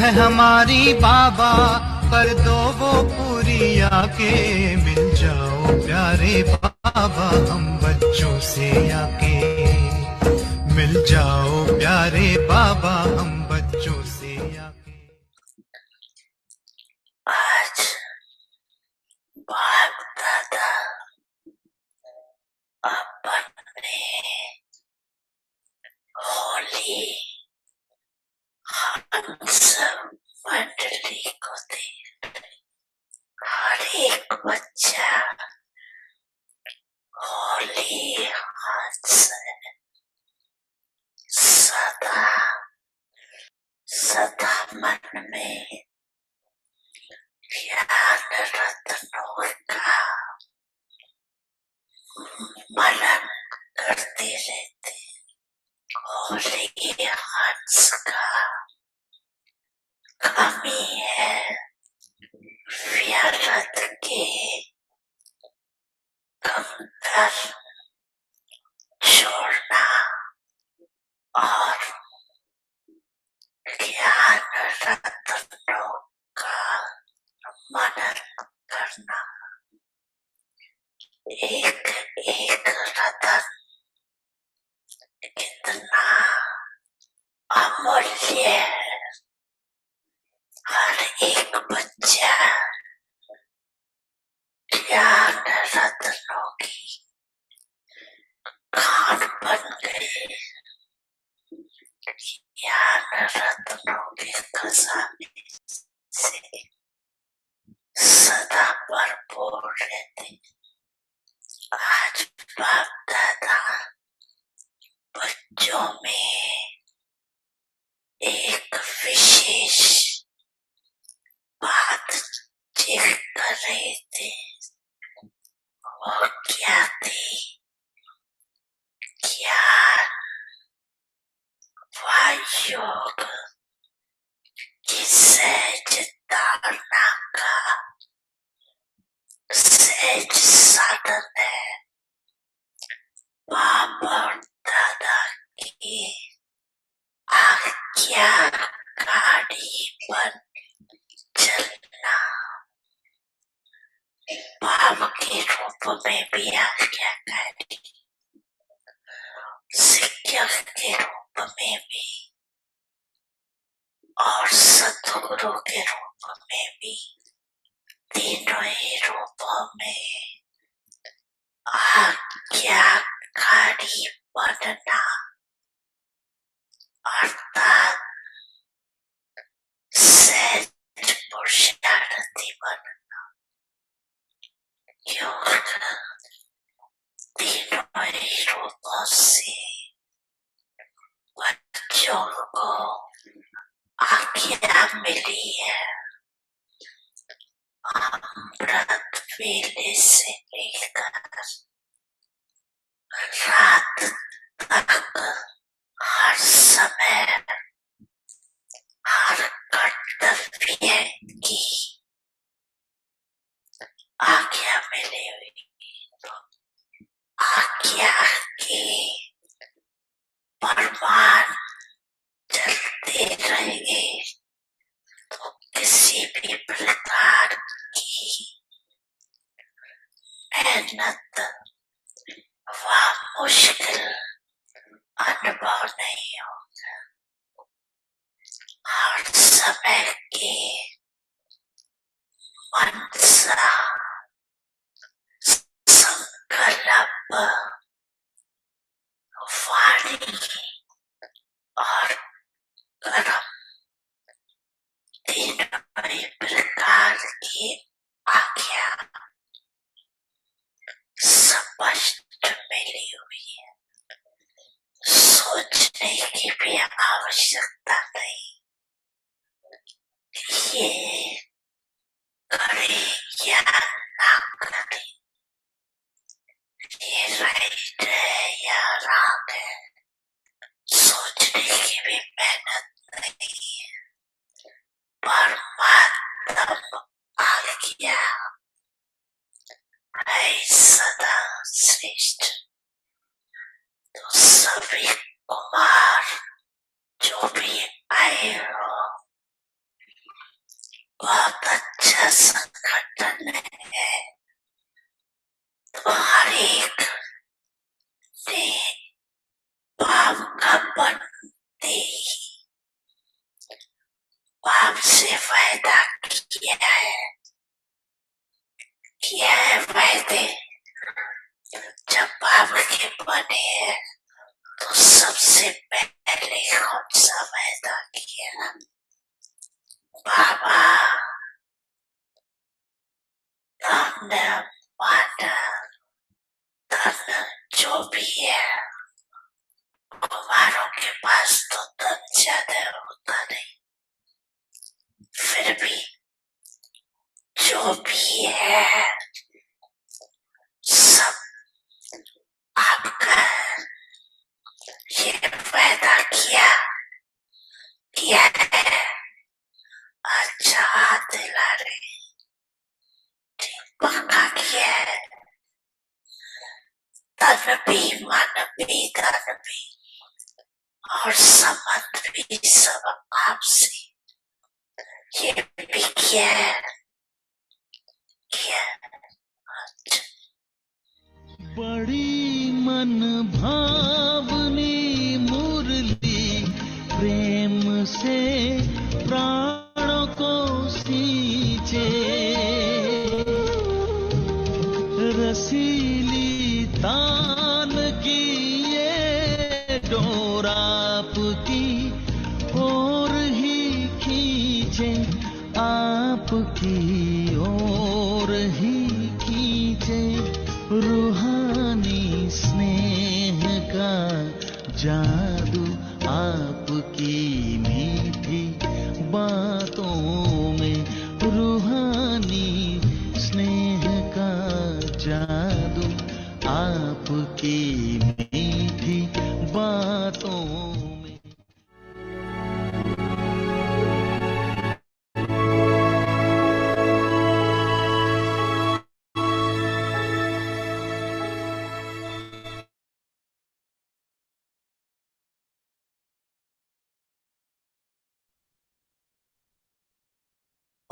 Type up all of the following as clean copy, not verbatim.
है हमारी बाबा, कर दो वो पूरी आके। मिल जाओ प्यारे बाबा हम बच्चों से आके। मिल जाओ प्यारे बाबा हम बच्चों से आके। आज बाप दादा अपने होली हम सब मंडली को दे। हर एक बच्चा होली हाथ से सदा सदा मन में ज्ञान रत्नों का मनन करते रहते। होली हंस का कमी है व्यर्थ के कंकर छोड़ना और ज्ञान रत्नों का मनन करना। एक एक रतन कितना अमूल्य है। हर एक बच्चा ज्ञान रत्नों की खान बन गए। ज्ञान रत्नों के खजाने से सदा भरपूर रहते। आज बाप दादा बच्चों में एक विशेष बात चेक कर रहे थे। वो क्या थी? ज्ञान व योग की सहज धारणा का सहज साधन है। बाप और दादा की आज्ञाकारी बन चलना। बाप के रूप में भी आज्ञाकारी, शिक्षक के रूप में भी और सतगुरु के रूप में भी, तीनों ही रूपों में आज्ञाकारी बनना अर्थात सहज पुरुषार्थी बनना। योग तीनों ही रूपों से बच्चों को आज्ञा मिली है। अमृत वेले से लेकर रात तक हर समय हर कर्तव्य की आज्ञा मिली हुई। आज्ञा के परमान चलते रहेंगे तो किसी भी प्रकार की मेहनत व मुश्किल अनुभव नहीं होगा। हर समय के मनसा संकल्प वाणी और कर्म तीनों ही प्रकार की आज्ञा स्पष्ट मिली हुई है। सोचने की भी आवश्यकता नहीं। ये करे या ना करे, ये राइट है या रॉन्ग है, सोचने की भी मेहनत नहीं है। परमात्मा आज्ञा है सदा श्रेष्ठ। तो सभी कुमार जो भी आए हो बहुत अच्छा संगठन है। तो हर एक ने भाव का बनते ही भाव से वायदा किया है वायदे। जब भाव के बने हैं तो सबसे पहले कौन सा वायदा किया? बाबा हमने माना धन जो भी है, कुमारों के पास तो धन ज्यादा होता नहीं, फिर भी जो भी है सब आपका है। ये वायदा किया है। अच्छा हाथ दिला रहे, पक्का किया है। धन भी मन भी धन भी और संबंध भी सब आपसे। ये भी किया है। बड़ी मन भावनी मुरली प्रेम से प्राणों को सींचे, रसीली तान की ये डोर आपकी ओर ही खींचे, आपकी ओर ही खींचे। रूहानी स्नेह का जादू आपकी मीठी बातों में, रूहानी स्नेह का जादू आपकी मीठी बातों में।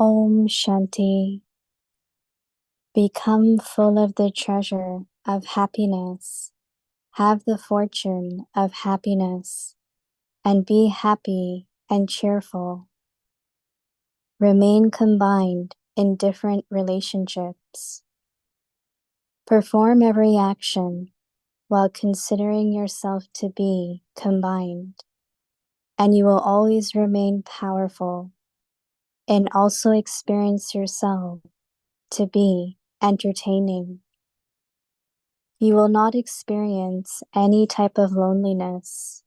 Om Shanti. Become full of the treasure of happiness. Have the fortune of happiness, and be happy and cheerful. Remain combined in different relationships. Perform every action while considering yourself to be combined, and you will always remain powerful and also experience yourself to be entertaining. You will not experience any type of loneliness,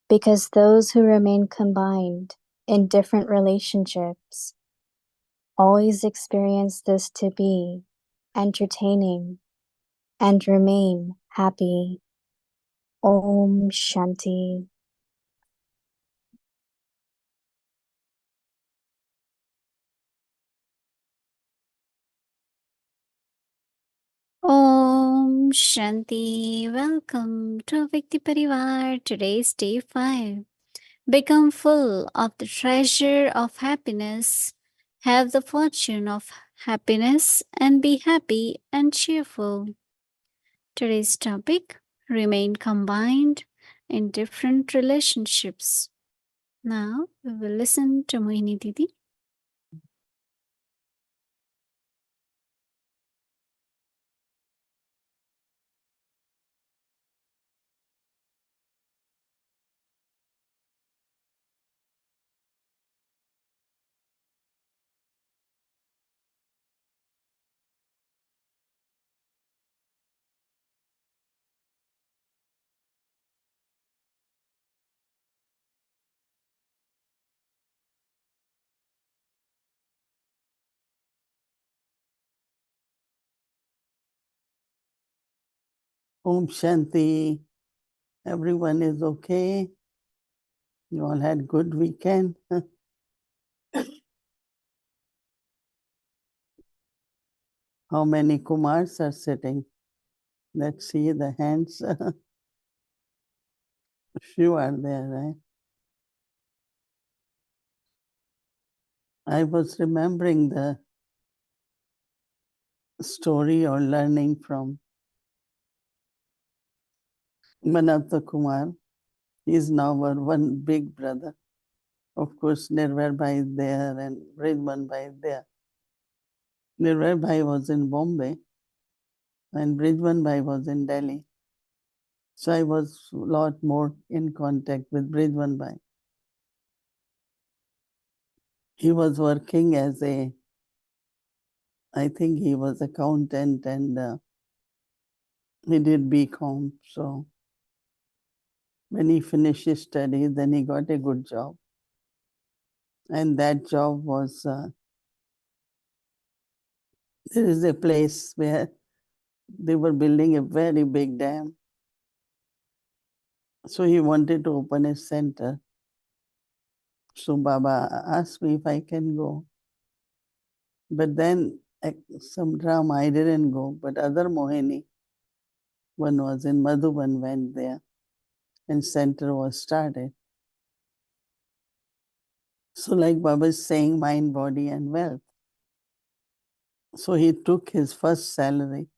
because those who remain combined in different relationships always experience this to be entertaining and remain happy. Om Shanti. Om Shanti. Welcome to Vikti Parivar. Today's day 5. Become full of the treasure of happiness. Have the fortune of happiness and be happy and cheerful. Today's topic: remain combined in different relationships. Now we will listen to Mohini Didi. Om Shanti. Everyone is okay. You all had good weekend. How many Kumars are sitting? Let's see the hands. Few are there, right? I was remembering the story or learning from Manavta Kumar. He is now our one big brother. Of course, Nirvar Bhai is there and Bridman Bhai is there. Nirvar Bhai was in Bombay and Bridman Bhai was in Delhi. So I was a lot more in contact with Bridman Bhai. He was working as I think he was accountant and he did BCom. So when he finished his studies, then he got a good job. And that job was, there is a place where they were building a very big dam. So he wanted to open a center. So Baba asked me if I can go. But then some drama, I didn't go. But other Mohini, one was in Madhuban, went there and center was started. So like Baba is saying, mind, body and wealth. So he took his first salary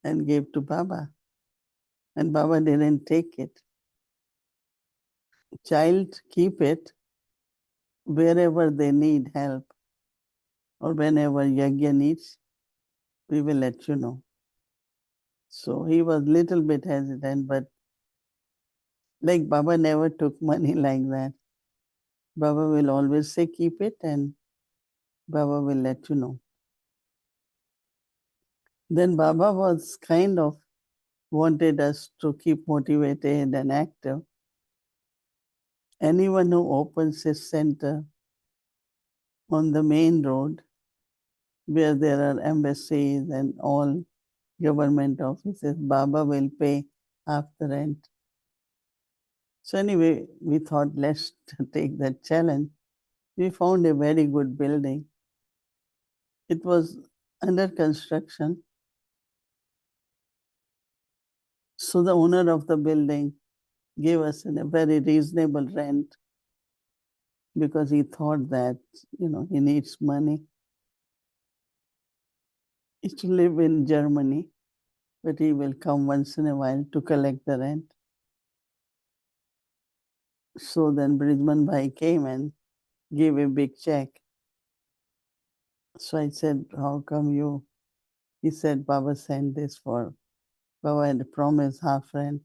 and gave to Baba. And Baba didn't take it. Child, keep it wherever they need help or whenever Yagya needs, we will let you know. So he was little bit hesitant, but like Baba never took money like that. Baba will always say, keep it and Baba will let you know. Then Baba was kind of wanted us to keep motivated and active. Anyone who opens his center on the main road where there are embassies and all government offices, Baba will pay half the rent. So anyway, we thought let's take that challenge. We found a very good building. It was under construction. So the owner of the building gave us a very reasonable rent because he thought that, he needs money. He used to live in Germany, but he will come once in a while to collect the rent. So then Bridman Bhai came and gave a big check. So I said, how come you? He said, Baba sent this for, Baba had promised half rent.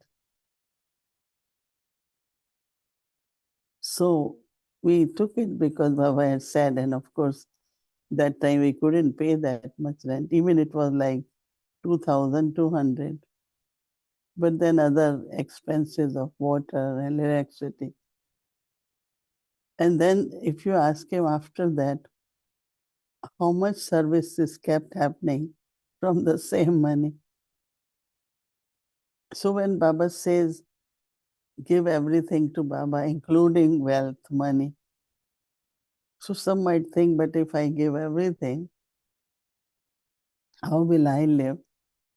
So we took it because Baba had said, and of course, that time we couldn't pay that much rent. Even it was like 2,200. But then other expenses of water and electricity. And then if you ask him after that, how much service is kept happening from the same money. So when Baba says, give everything to Baba, including wealth, money. So some might think, but if I give everything, how will I live?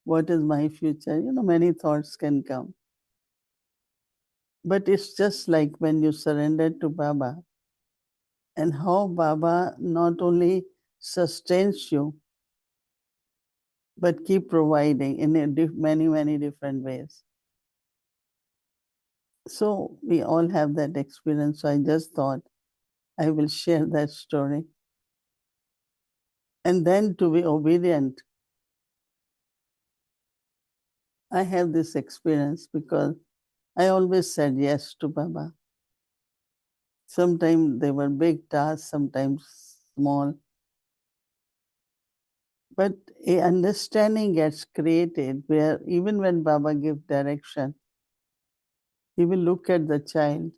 What is my future? Many thoughts can come. But it's just like when you surrender to Baba and how Baba not only sustains you, but keep providing in many, many different ways. So we all have that experience. So I just thought I will share that story. And then to be obedient. I have this experience because I always said yes to Baba. Sometimes they were big tasks, sometimes small. But a understanding gets created where even when Baba gives direction, he will look at the child,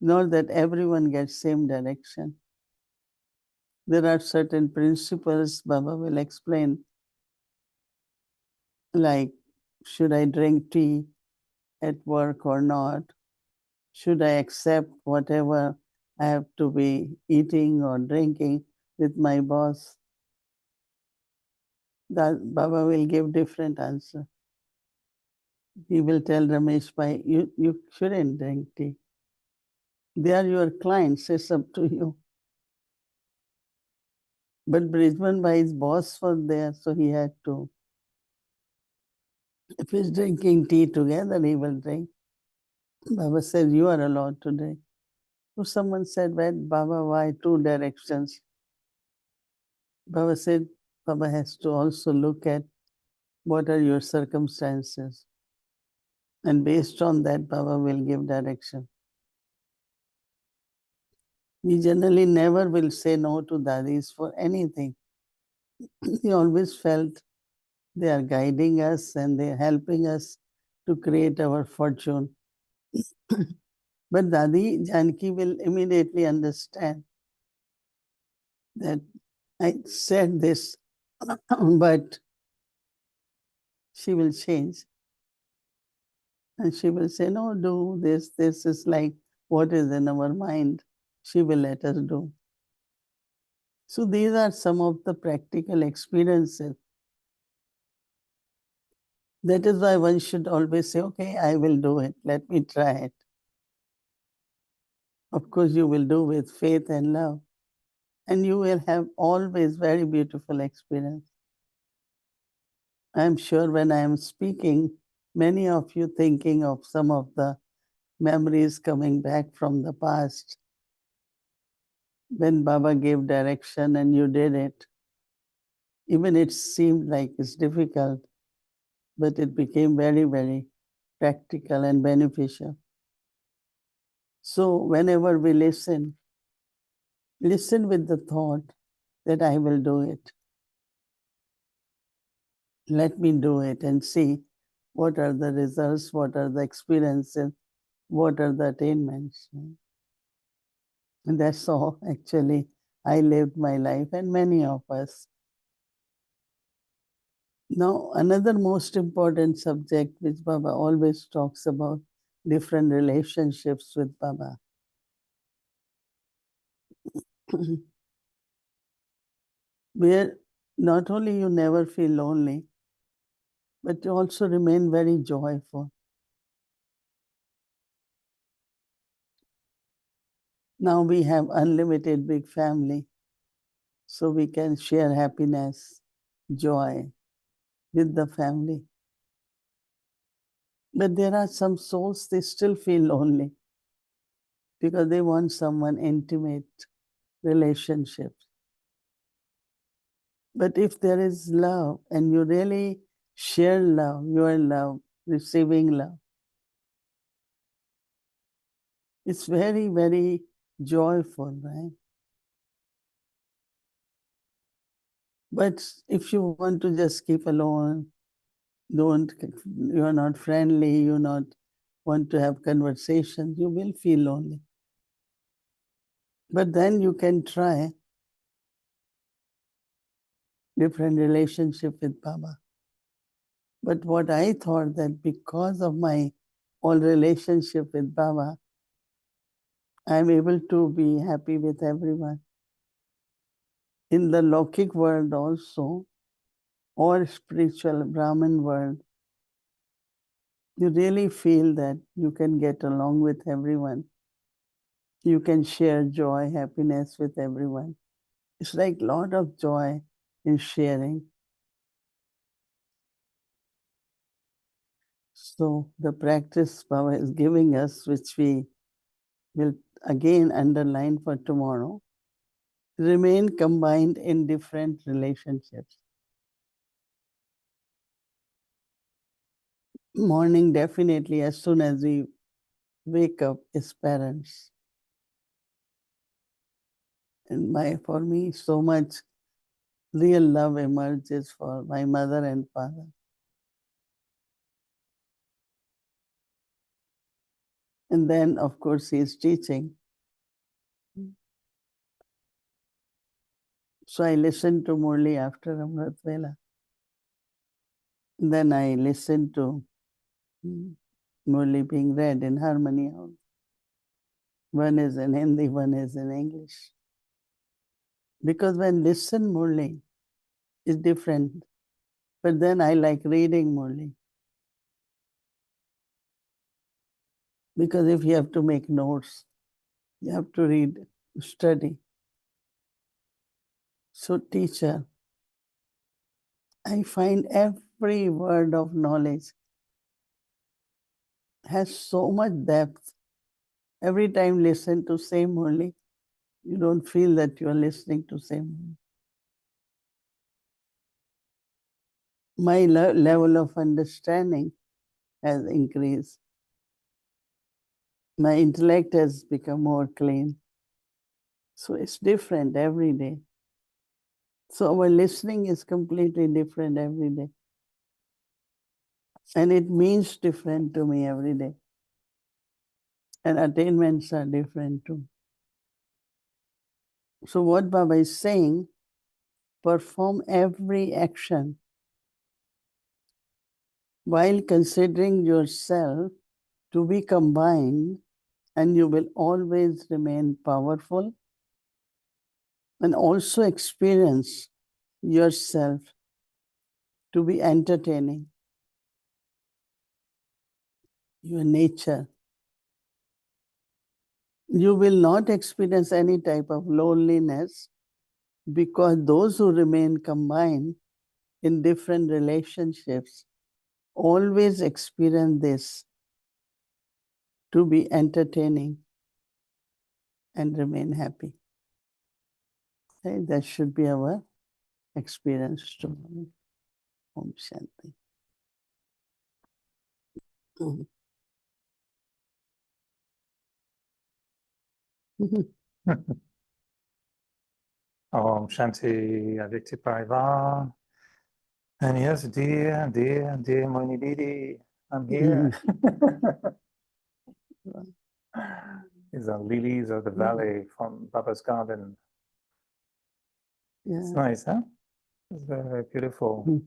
not that everyone gets same direction. There are certain principles Baba will explain, like should I drink tea at work or not? Should I accept whatever I have to be eating or drinking with my boss? That Baba will give different answer. He will tell Ramesh Bhai, you shouldn't drink tea. They are your clients, it's up to you. But Brisbane Bhai's boss was there, so he had to. If he's drinking tea together, he will drink. Baba said, you are allowed to drink. So someone said, well, Baba, why two directions? Baba said, Baba has to also look at what are your circumstances. And based on that, Baba will give direction. We generally never will say no to dadis for anything. We always felt they are guiding us and they are helping us to create our fortune. But Dadi Janki will immediately understand that I said this, but she will change. And she will say, no, do this. This is like what is in our mind. She will let us do. So these are some of the practical experiences. That is why one should always say, okay, I will do it. Let me try it. Of course, you will do with faith and love. And you will have always very beautiful experience. I'm sure when I am speaking, many of you thinking of some of the memories coming back from the past. When Baba gave direction and you did it, even it seemed like it's difficult, but it became very, very practical and beneficial. So whenever we listen with the thought that I will do it. Let me do it and see what are the results, what are the experiences, what are the attainments. And that's all actually I lived my life and many of us. Now, another most important subject which Baba always talks about, different relationships with Baba. Where not only you never feel lonely, but you also remain very joyful. Now we have unlimited big family, so we can share happiness, joy with the family. But there are some souls, they still feel lonely because they want someone intimate relationship. But if there is love and you really share love, your love, receiving love, it's very, very joyful, right? But if you want to just keep alone, you're not friendly, you not want to have conversations, you will feel lonely. But then you can try different relationship with Baba. But what I thought that because of my all relationship with Baba, I'm able to be happy with everyone. In the Lokik world also, or spiritual Brahmin world, you really feel that you can get along with everyone. You can share joy, happiness with everyone. It's like a lot of joy in sharing. So the practice Baba is giving us, which we will again underline for tomorrow, remain combined in different relationships. Morning, definitely, as soon as we wake up as parents. And for me, so much real love emerges for my mother and father. And then, of course, he is teaching. So I listen to Murli after Amrit Vela. Then I listen to Murli being read in harmony. One is in Hindi, one is in English. Because when listen Murli is different. But then I like reading Murli. Because if you have to make notes, you have to read, study. So, teacher, I find every word of knowledge has so much depth. Every time listen to same only, you don't feel that you are listening to same. My level of understanding has increased. My intellect has become more clean. So it's different every day. So our listening is completely different every day. And it means different to me every day. And attainments are different too. So what Baba is saying, perform every action while considering yourself to be combined, and you will always remain powerful and also experience yourself to be entertaining. Your nature. You will not experience any type of loneliness because those who remain combined in different relationships always experience this to be entertaining and remain happy. Okay? That should be our experience too. Om Shanti. Om Shanti Aditi Parivar. And yes, dear Moni Didi, I'm here. These are lilies of the valley from Baba's garden. Yeah. It's nice, huh? It's very, very beautiful.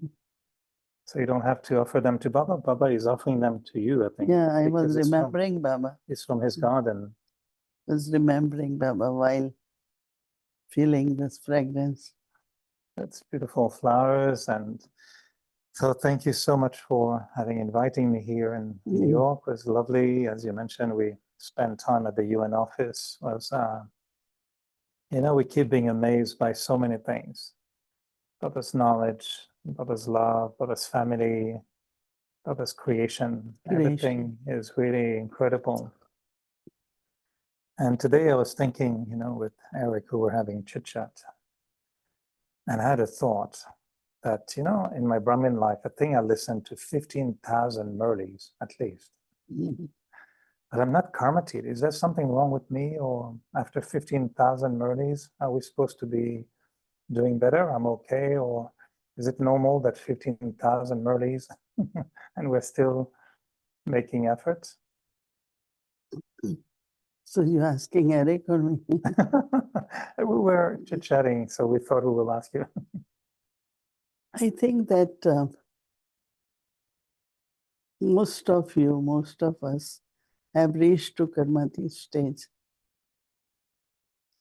So you don't have to offer them to Baba. Baba is offering them to you, I think. Yeah, I was because remembering Baba. It's from his garden. I was remembering Baba while feeling this fragrance. It's beautiful flowers. And so thank you so much for inviting me here in New York. It was lovely. As you mentioned, we spent time at the UN office. It was, we keep being amazed by so many things. Baba's knowledge, Baba's love, Baba's family, Baba's creation. Everything is really incredible. And today I was thinking, with Eric, who were having chit chat, and I had a thought that, in my Brahmin life, I think I listened to 15,000 Murlis at least. But I'm not karmatit. Is there something wrong with me? Or after 15,000 Murlis, are we supposed to be doing better? I'm okay. Or is it normal that 15,000 Murlis and we're still making efforts? So you're asking Eric or me? We were chit-chatting, so we thought we will ask you. I think that most of us have reached to Karmati stage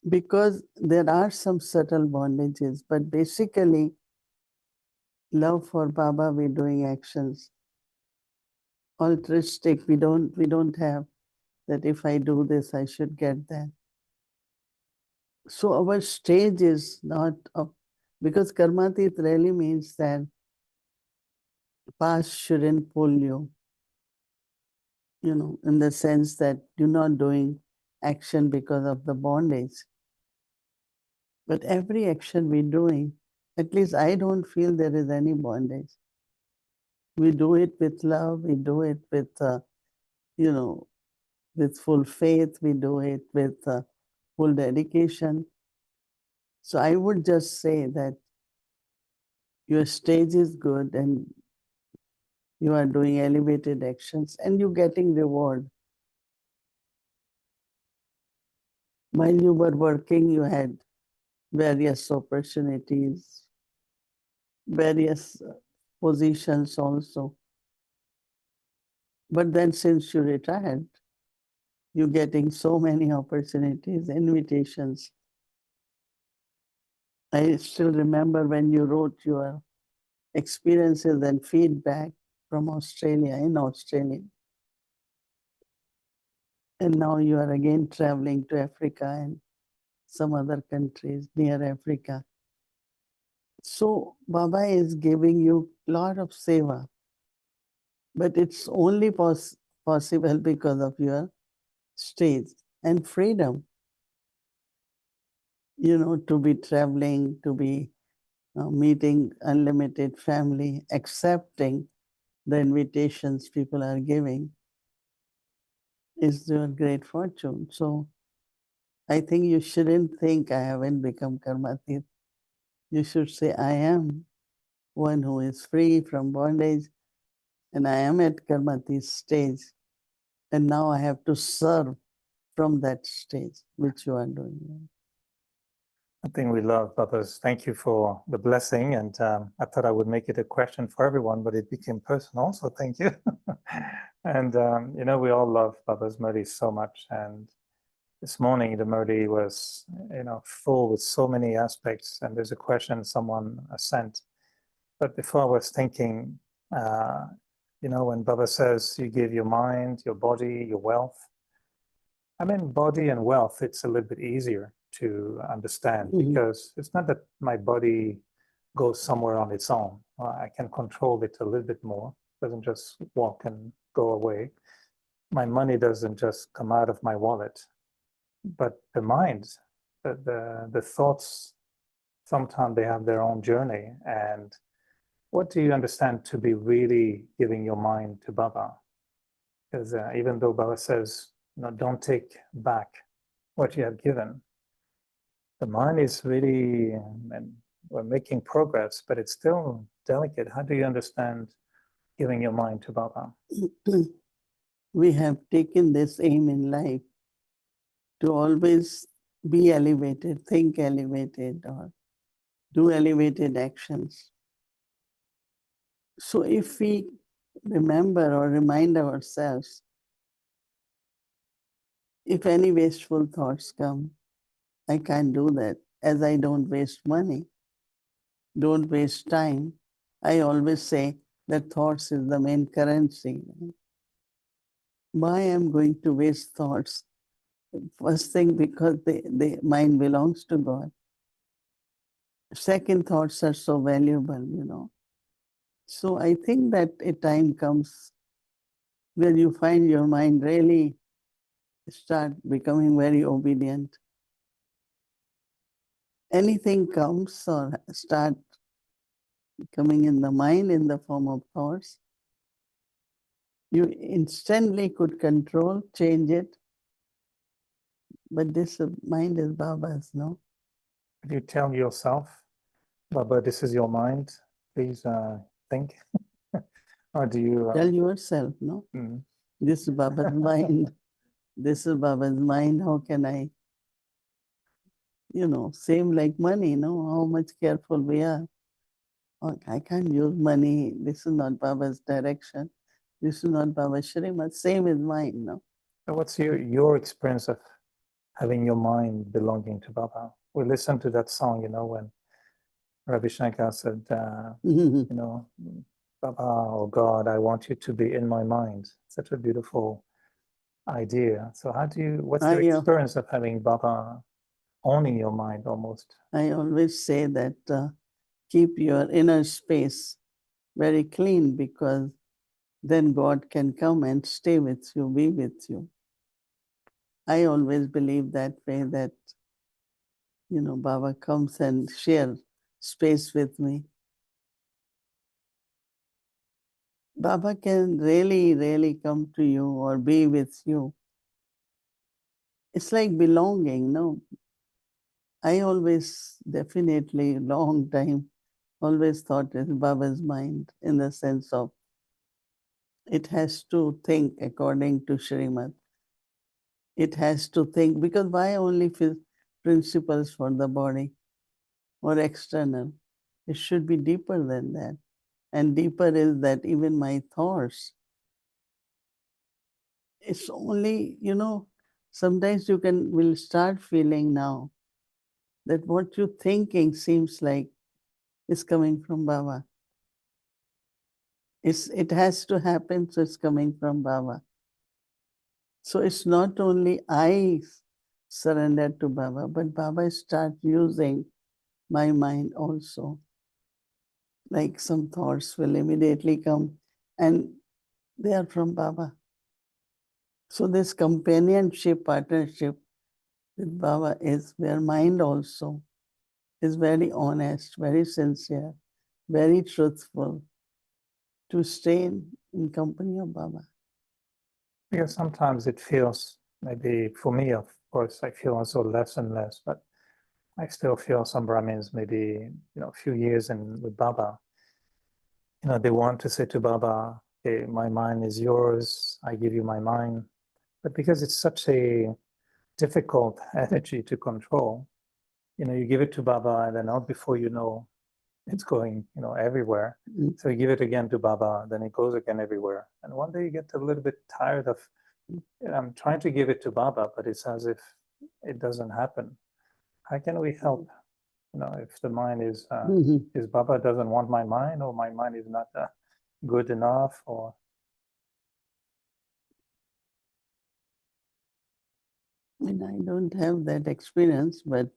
because there are some subtle bondages, but basically love for Baba, we're doing actions. Altruistic, we don't have that if I do this, I should get that. So our stage is not up, because Karmatit really means that past shouldn't pull you, in the sense that you're not doing action because of the bondage. But every action we're doing, at least I don't feel there is any bondage. We do it with love, we do it with, with full faith, we do it with full dedication. So I would just say that your stage is good and you are doing elevated actions and you're getting reward. While you were working, you had various opportunities, various positions also. But then since you retired, you're getting so many opportunities, invitations. I still remember when you wrote your experiences and feedback from Australia, in Australia. And now you are again traveling to Africa and some other countries near Africa. So Baba is giving you a lot of seva, but it's only possible because of your stage and freedom, to be traveling, to be meeting unlimited family, accepting the invitations people are giving is your great fortune. So I think you shouldn't think I haven't become karmatit. You should say I am one who is free from bondage and I am at karmatit stage. And now I have to serve from that stage, which you are doing. I think we love others. Thank you for the blessing. And I thought I would make it a question for everyone, but it became personal. So thank you. And, we all love Baba's Murli so much. And this morning, the Murli was, full with so many aspects. And there's a question someone sent. But before I was thinking, when Baba says you give your mind, your body, your wealth, I mean, body and wealth, it's a little bit easier to understand because it's not that my body goes somewhere on its own. I can control it a little bit more. It doesn't just walk and go away. My money doesn't just come out of my wallet. But the mind, the thoughts, sometimes they have their own journey. And what do you understand to be really giving your mind to Baba? Because even though Baba says, don't take back what you have given, the mind is really, and we're making progress, but it's still delicate. How do you understand giving your mind to Baba? We have taken this aim in life to always be elevated, think elevated, or do elevated actions. So if we remember or remind ourselves, if any wasteful thoughts come, I can't do that, as I don't waste money, don't waste time. I always say that thoughts is the main currency. Why I'm going to waste thoughts? First thing, because the mind belongs to God. Second, thoughts are so valuable. So I think that a time comes where you find your mind really start becoming very obedient. Anything comes or start coming in the mind in the form of thoughts, you instantly could control, change it. But this mind is Baba's, no? Could you tell yourself, Baba, this is your mind, please think? Or do you... Tell yourself, no? This is Baba's mind. This is Baba's mind. How can I, same like money, no? How much careful we are. Oh, I can't use money. This is not Baba's direction. This is not Baba's Shrimad. Same is mine, no? So what's your experience of having your mind belonging to Baba? We listened to that song, when Ravi Shankar said, Baba, oh God, I want you to be in my mind. Such a beautiful idea. So what's your experience of having Baba owning your mind almost? I always say that keep your inner space very clean, because then God can come and stay with you, be with you. I always believe that way, that, Baba comes and shares space with me. Baba can really, really come to you or be with you. It's like belonging, no? I always, definitely, long time, always thought it's Baba's mind, in the sense of it has to think according to Shrimad. It has to think, because why only principles for the body or external? It should be deeper than that. And deeper is that even my thoughts, it's only, sometimes you will start feeling now that what you're thinking seems like is coming from Baba. It has to happen, so it's coming from Baba. So it's not only I surrender to Baba, but Baba start using my mind also. like some thoughts will immediately come, and they are from Baba. So this companionship, partnership with Baba is where mind also is very honest, very sincere, very truthful to stay in company of Baba. Because sometimes it feels, maybe for me, of course, I feel also less and less, but I still feel some Brahmins, maybe, a few years in with Baba, they want to say to Baba, okay, my mind is yours, I give you my mind. But because it's such a difficult energy to control, you give it to Baba, and then out before you know, it's going, everywhere. Mm. So you give it again to Baba, then it goes again everywhere. And one day you get a little bit tired of, I'm trying to give it to Baba, but it's as if it doesn't happen. How can we help? If the mind is Baba doesn't want my mind, or my mind is not good enough, or And I don't have that experience, but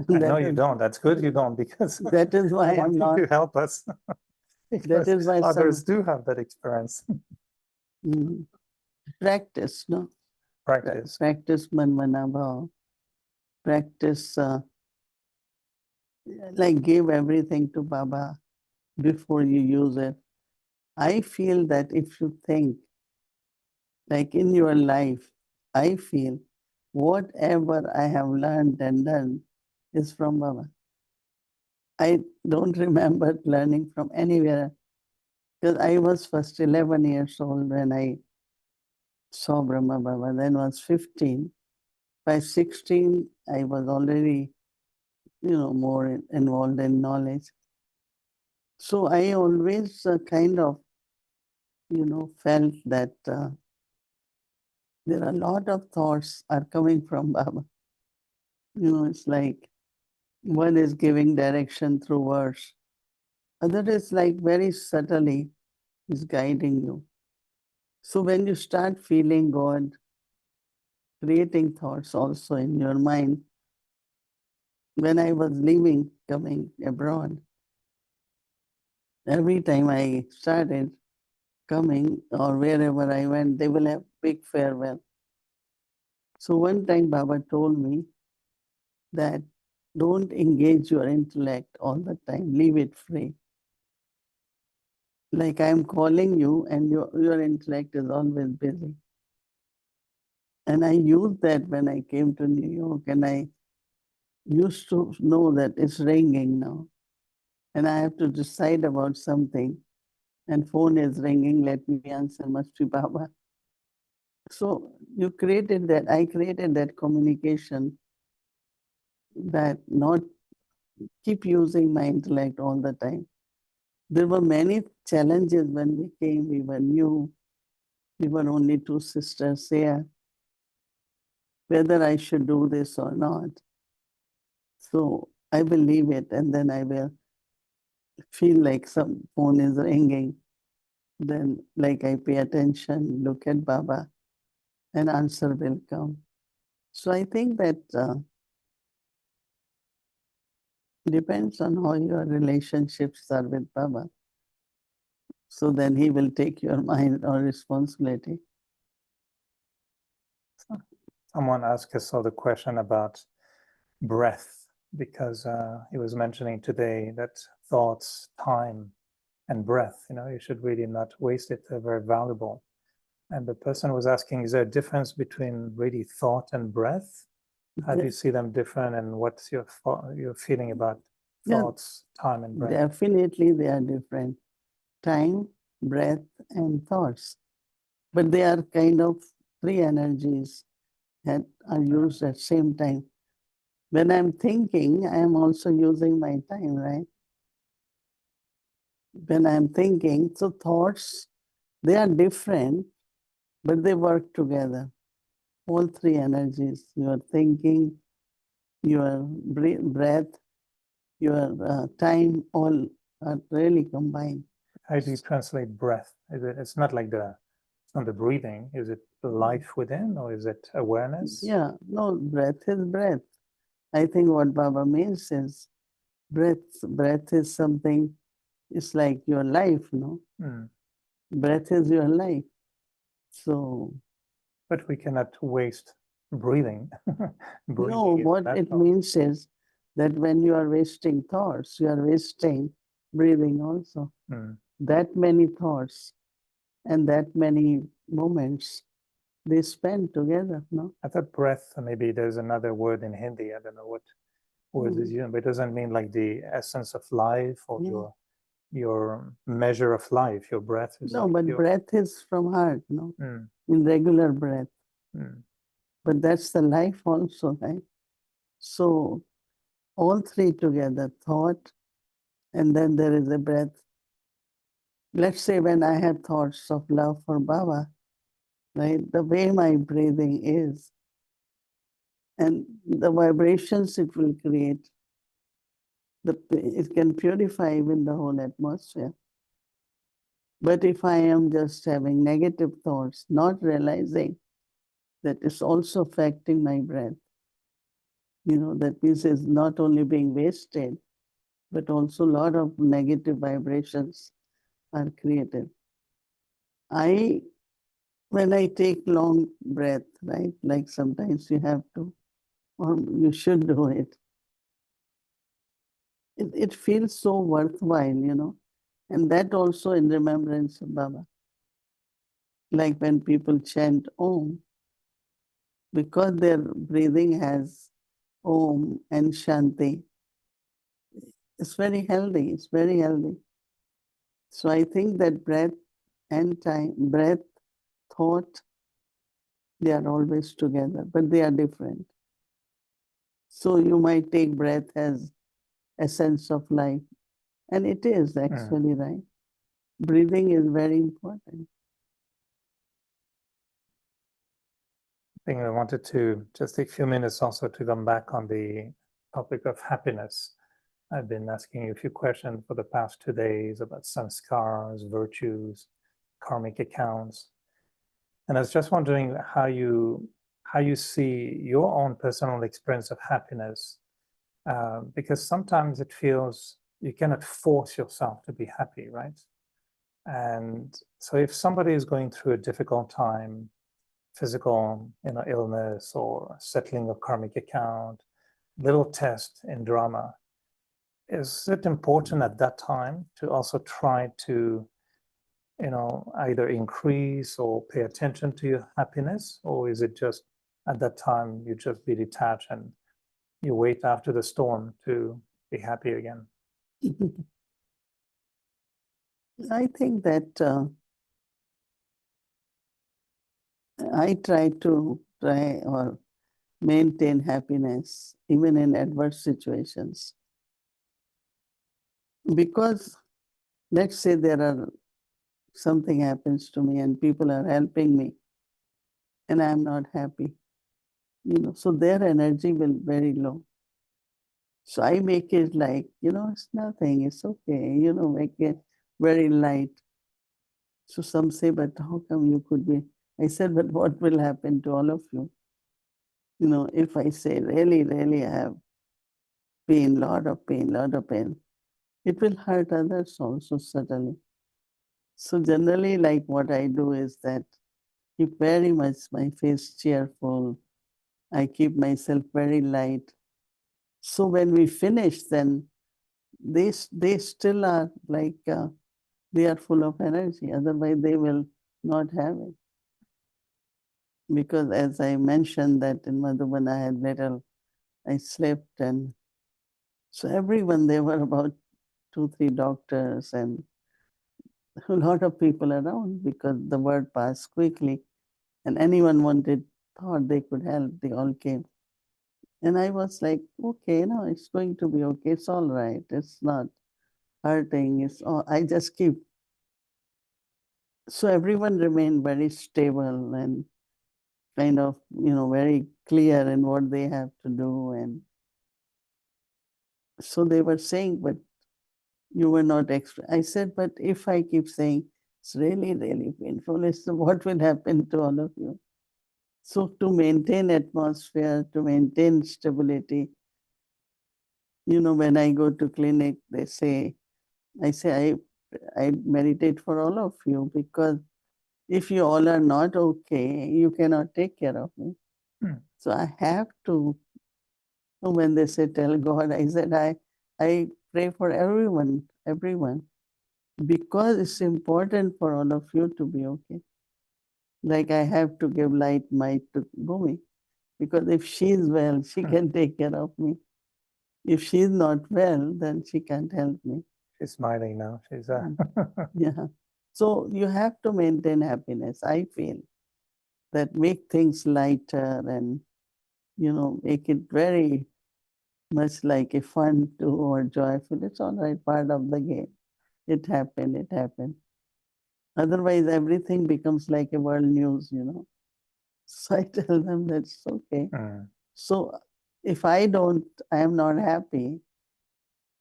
I know that you is, don't. That's good you don't, because that is I why want I'm you not. to help us, That because is why others some do have that experience. practice, no? Practice. Practice manmanabha, practice like give everything to Baba before you use it. I feel that if you think, like in your life, I feel whatever I have learned and done is from Baba. I don't remember learning from anywhere, because I was first 11 years old when I saw Brahma Baba, then was 15. By 16, I was already, more involved in knowledge. So I always kind of, felt that there are a lot of thoughts are coming from Baba. It's like one is giving direction through words. Other is like very subtly is guiding you. So when you start feeling God creating thoughts also in your mind, when I was leaving, coming abroad, every time I started coming or wherever I went, they will have big farewell. So one time Baba told me that don't engage your intellect all the time, leave it free. Like I'm calling you and your intellect is always busy. And I used that when I came to New York, and I used to know that it's ringing now. And I have to decide about something, and phone is ringing, let me answer, must be Baba. So I created that communication, that not keep using my intellect all the time. There were many challenges when we came, we were new, we were only two sisters here, whether I should do this or not. So I will leave it, and then I will feel like some phone is ringing. Then like I pay attention, look at Baba, and answer will come. So I think that depends on how your relationships are with Baba. So then he will take your mind or responsibility. Someone asked us all the question about breath, because he was mentioning today that thoughts, time, and breath, you should really not waste it. They're very valuable. And the person was asking, is there a difference between really thought and breath? How do you see them different, and what's your feeling about thoughts, time, and breath? Definitely they are different. Time, breath, and thoughts. But they are kind of three energies that are used at same time. When I'm thinking, I am also using my time, right? When I'm thinking, so thoughts, they are different, but they work together. All three energies, your thinking, your breath, your time, all are really combined. How do you translate breath? It's not like it's not the breathing. Is it life within, or is it awareness? Yeah, no, breath is breath. I think what Baba means is breath is something It's like your life, no? Mm. Breath is your life. So, But we cannot waste breathing. Breathing no, is what it natural. means is that when you are wasting thoughts, you are wasting breathing also. Mm. That many thoughts and that many moments they spend together, no? I thought breath, maybe there's another word in Hindi. I don't know what word is used, but it doesn't mean like the essence of life or Yeah. your measure of life. Your breath is No, like but your. breath is from heart, no? Mm, In regular breath. mm, But that's the life also, right? So all three together, thought, and then there is a breath. Let's say when I have thoughts of love for Baba, right? The way my breathing is and the vibrations it will create, it can purify even the whole atmosphere. But if I am just having negative thoughts, not realizing that it's also affecting my breath, that means it's not only being wasted, but also a lot of negative vibrations are created. When I take long breath, right, like sometimes you have to, or you should do it, it feels so worthwhile, and that also in remembrance of Baba. Like when people chant Om, because their breathing has Om and Shanti, it's very healthy. It's very healthy. So I think that breath and time, breath, thought, they are always together, but they are different. So you might take breath as essence of life, and it is actually right. Breathing is very important. I think I wanted to just take a few minutes also to come back on the topic of happiness. I've been asking you a few questions for the past 2 days about sanskars, virtues, karmic accounts. And I was just wondering how you see your own personal experience of happiness, because sometimes it feels you cannot force yourself to be happy, right? And so if somebody is going through a difficult time, physical illness or settling a karmic account, little test in drama, is it important at that time to also try to either increase or pay attention to your happiness, or is it just at that time you just be detached and you wait after the storm to be happy again? I think that I try or maintain happiness even in adverse situations. Because let's say something happens to me and people are helping me and I'm not happy, so their energy will be very low. So I make it like, it's nothing, it's okay, make it very light. So some say, but how come you could be? I said, but what will happen to all of you? If I say, really, really, I have pain, lot of pain, it will hurt others also certainly. So generally, like what I do is that keep very much my face cheerful. I keep myself very light. So when we finish, then they still are like they are full of energy. Otherwise, they will not have it. Because as I mentioned that in Madhuban I slept, and so everyone, there were about 2, 3 doctors and a lot of people around because the word passed quickly and anyone thought they could help, they all came. And I was like, okay, no, it's going to be okay. It's all right. It's not hurting. I just keep. So everyone remained very stable and kind of, very clear in what they have to do. And so they were saying, but you were not extra. I said, but if I keep saying it's really, really painful, what will happen to all of you? So to maintain atmosphere, to maintain stability, when I go to clinic, they say, I say I meditate for all of you, because if you all are not okay, you cannot take care of me. So I have to, when they say tell God, I said I pray for everyone, because it's important for all of you to be okay. Like I have to give light might to Bhumi, because if she's well, she can take care of me. If she's not well, then she can't help me. She's smiling now. She's Yeah. So you have to maintain happiness. I feel that make things lighter and make it very much like a fun too or joyful. It's all right, part of the game. It happened. Otherwise, everything becomes like a world news. So I tell them that's okay. So if I am not happy.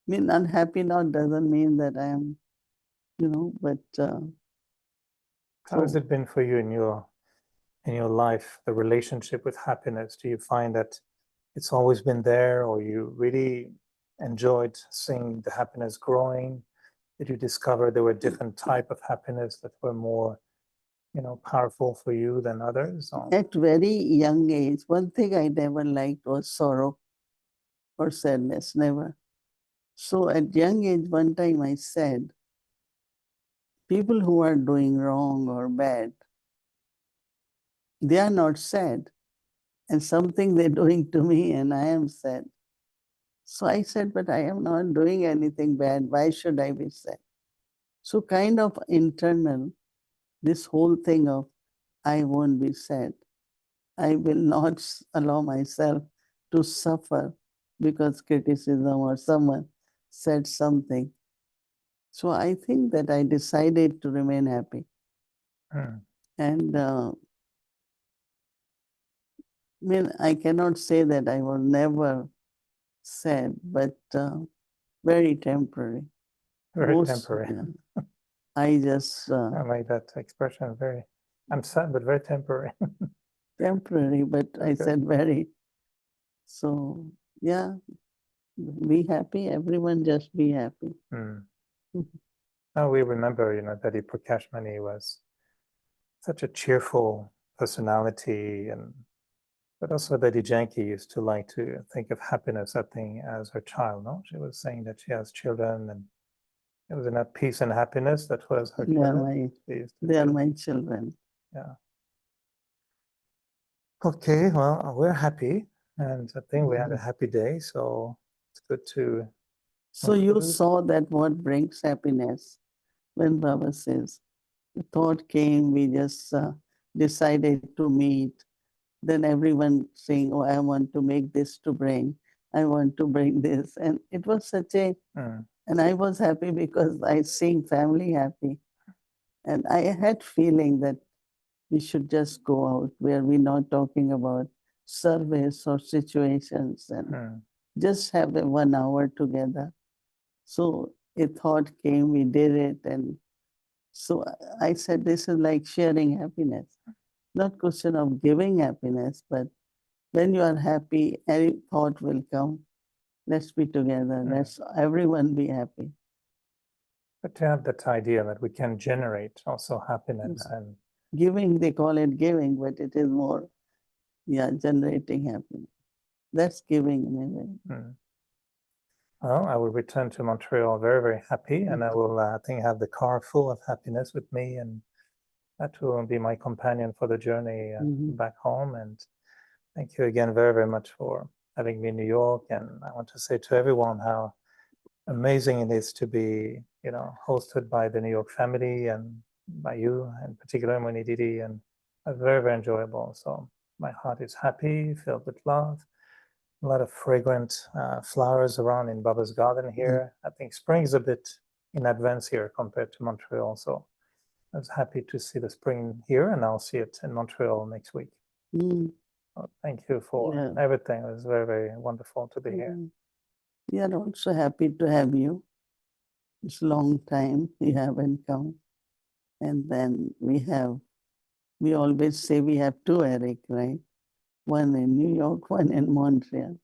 I mean, unhappy now doesn't mean that I am, but. How has it been for you in your life, the relationship with happiness? Do you find that it's always been there, or you really enjoyed seeing the happiness growing? Did you discover there were different type of happiness that were more, powerful for you than others? Or? At very young age, one thing I never liked was sorrow or sadness, never. So at young age, one time I said, people who are doing wrong or bad, they are not sad. And something they're doing to me and I am sad. So I said, but I am not doing anything bad. Why should I be sad? So kind of internal, this whole thing of I won't be sad. I will not allow myself to suffer because criticism or someone said something. So I think that I decided to remain happy. And I cannot say that I was never sad, but very temporary. Very temporary. Yeah. I just... I like that expression, I'm sad, but very temporary. temporary, but I said very. So, yeah, be happy. Everyone just be happy. Now we remember, Daddy Prakash Mani was such a cheerful personality, but also Daddy Janki used to like to think of happiness, I think, as her child. No, she was saying that she has children, and it was in that peace and happiness that was her children. They are my children. Yeah. Okay, well, we're happy, and I think we had a happy day, so it's good to. So you saw that what brings happiness when Baba says, the thought came, we just decided to meet. Then everyone saying, oh, I want to make this to bring. I want to bring this. And it was such a, and I was happy because I seeing family happy. And I had feeling that we should just go out where we're not talking about service or situations and just have a 1 hour together. So a thought came, we did it. And so I said, this is like sharing happiness. Not question of giving happiness, but when you are happy, any thought will come. Let's be together. Let's everyone be happy. But to have that idea that we can generate also happiness and giving, they call it giving, but it is more, generating happiness. That's giving in a way. Well, I will return to Montreal very, very happy, and I will, I think, have the car full of happiness with me, and that will be my companion for the journey back home. And thank you again very, very much for having me in New York. And I want to say to everyone how amazing it is to be, hosted by the New York family and by you, in particular, Moni Didi, and very, very enjoyable. So my heart is happy, filled with love. A lot of fragrant flowers around in Baba's garden here. I think spring is a bit in advance here compared to Montreal. So I was happy to see the spring here, and I'll see it in Montreal next week. Well, thank you for everything. It was very, very wonderful to be here. We are also happy to have you. It's a long time you haven't come. And then we always say we have two Eric, right? One in New York, one in Montreal.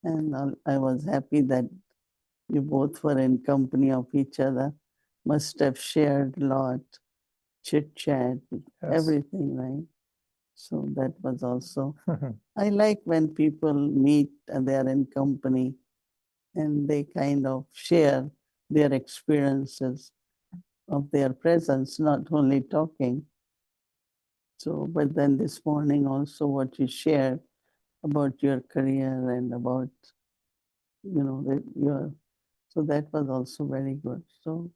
And I was happy that You both were in company of each other, must have shared a lot, chit chat, everything, right? So that was also, I like when people meet and they are in company and they kind of share their experiences of their presence, not only talking. So, but then this morning also what you shared about your career and about, your, so that was also very good. So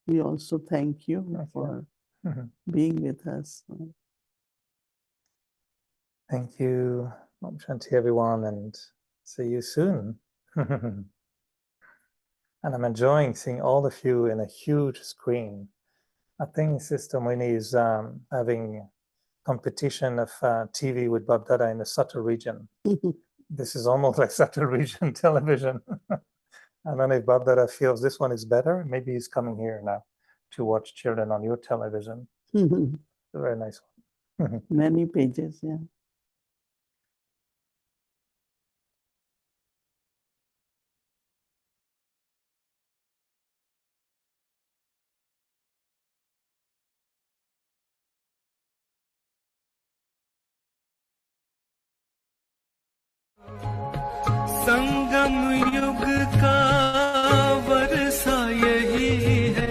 we also thank you for being with us. Thank you, Om Shanti, everyone, and see you soon. And I'm enjoying seeing all of you in a huge screen. I think Sister Muni is having competition of TV with Bab Dada in the Subtle region. This is almost like Subtle region television. I don't know if Bab Dada feels this one is better. Maybe he's coming here now to watch children on your television. It's a very nice one. Many pages, yeah. संगम युग का वर्षा यही है,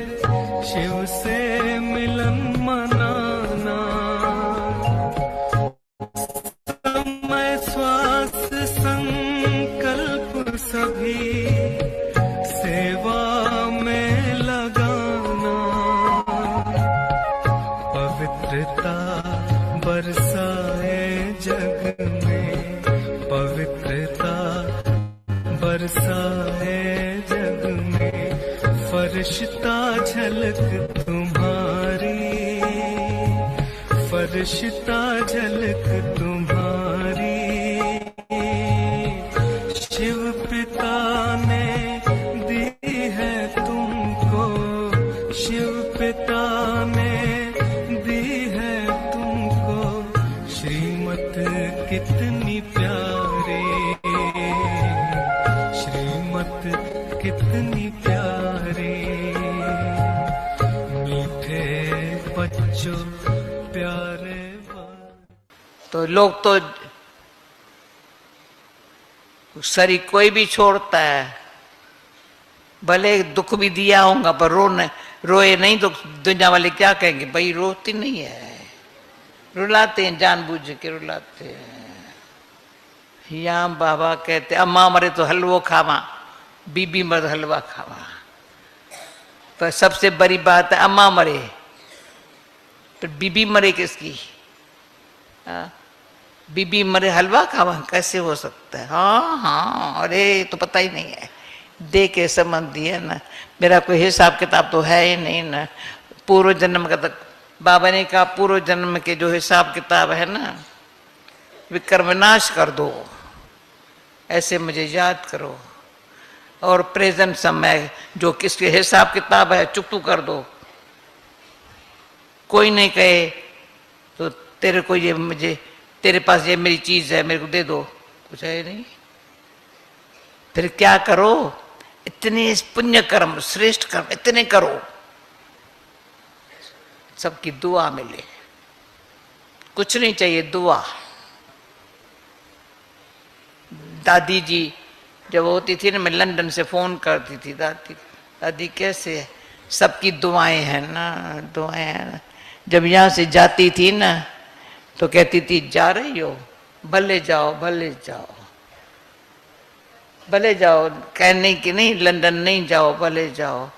शिव से मिलन मनाना। समय श्वास संकल्प सभी सेवा में लगाना। पवित्रता बरसाए जग में, पवित्रता बरसाए जग में, फरिश्ता झलक तुम्हारी, फरिश्ता झलक तुम्हारी। शिव पिता ने दी है तुमको, शिव पिता ने दी है तुमको, श्रीमत कितनी प्यारी, श्रीमत कितनी प्यारी। मीठे बच्चों प्यारे। तो लोग तो शरीर कोई भी छोड़ता है, भले दुख भी दिया होगा पर रोए नहीं तो दुनिया वाले क्या कहेंगे, भाई रोती नहीं है। रुलाते हैं, जानबूझ के रुलाते हैं। यहाँ बाबा कहते अम्मा मरे तो हलवो खावा, बीबी मरे तो हलवा खावा। पर सबसे बड़ी बात है अम्मा मरे तो बीबी मरे किसकी? बीबी मरे हलवा खावा, कैसे हो सकता है? हाँ, अरे तो पता ही नहीं है, दे के संबंधी है ना। मेरा कोई हिसाब किताब तो है ही नहीं ना। पूर्व जन्म का तक बाबा ने कहा, पूर्व जन्म के जो हिसाब किताब है ना, विक्रम नाश कर दो, ऐसे मुझे याद करो। और प्रेजेंट समय जो किसके हिसाब किताब है चुकतू कर दो। कोई नहीं कहे तो तेरे को ये, मुझे तेरे पास ये मेरी चीज है, मेरे को दे दो, कुछ है नहीं। फिर क्या करो? इतने पुण्य कर्म, श्रेष्ठ कर्म इतने करो, सबकी दुआ मिले। कुछ नहीं चाहिए, दुआ। दादी जी जब होती थी ना, मैं लंदन से फोन करती थी, दादी कैसे है? सबकी दुआएं हैं ना, दुआएं हैं ना। जब यहाँ से जाती थी ना तो कहती थी, जा रही हो, भले जाओ, भले जाओ, भले जाओ। कहने की नहीं, लंदन नहीं जाओ, भले जाओ।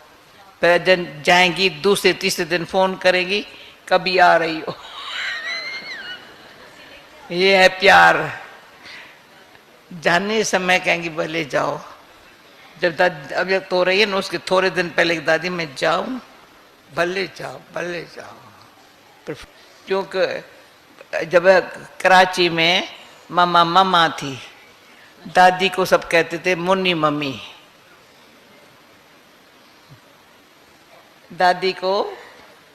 फिर जब जाएंगी दूसरे तीसरे दिन फोन करेंगी, कभी आ रही हो। ये है प्यार। जाने समय कहेंगी भले जाओ। जब दादी अब जब तो रही है ना, उसके थोड़े दिन पहले दादी मैं जाऊं, भले जाओ, भले जाओ। क्योंकि जब कराची में मम्मा थी, दादी को सब कहते थे मुन्नी मम्मी। दादी को